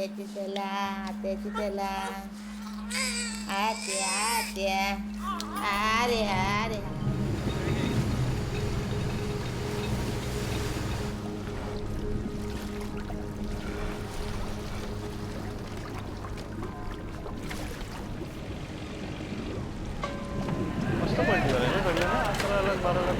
आत्याची चला आत्याची चला आत्या आत्या अरे अरे मस्त पलटी झाली ना सगळे ना 11 लाख 12 लाख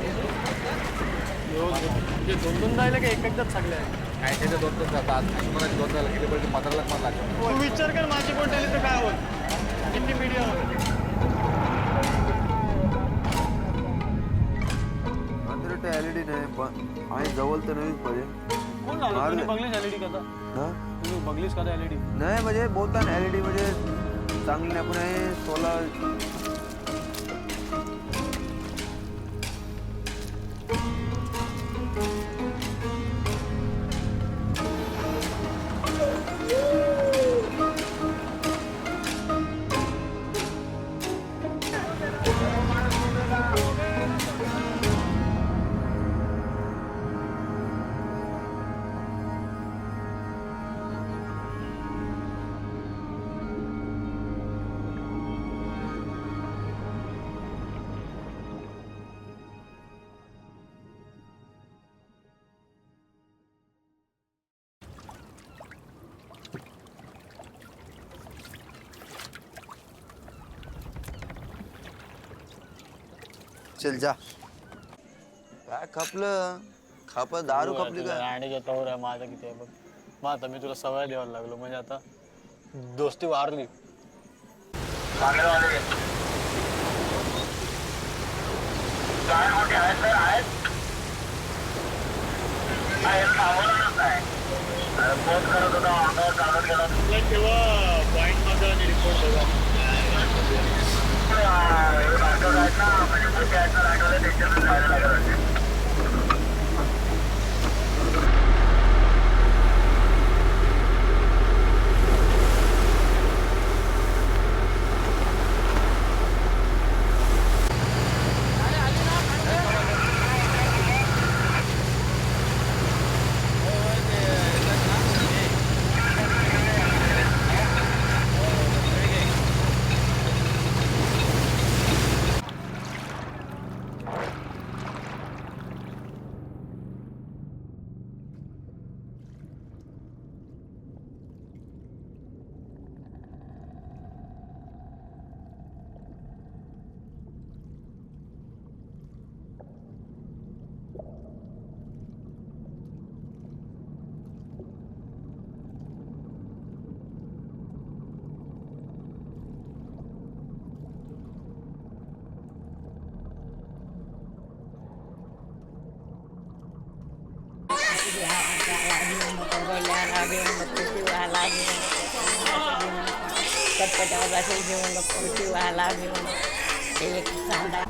म्हणजे दोन राहिले का एकदाच सगळे काय त्याचे दोन जातात मला 2 झालं किती पलटी 15 लाख मला लागतो तू विचार कर माझी कोण आली तर काय होत किती मीडिया अंदर एलईडी नाही आणि जवळ तर नाहीच पाहिजे कोण लावलं तुम्ही बघलीस एलईडी कसा तुम्ही बघलीस कसा एलईडी नाही म्हणजे बोलताना एलईडी म्हणजे चांगली नाही पण हे 16 चल जा काय खपलं खाप दारू खपली का आणि घेतो रे माझं किती आहे बघ मग आता मी तुला सवय द्यायला लागलो म्हणजे आता दोस्ती वारली पॉइंट मध्ये रिपोर्ट बघा कटपटावर घेऊन नको शिवाला घेऊन एक चांदा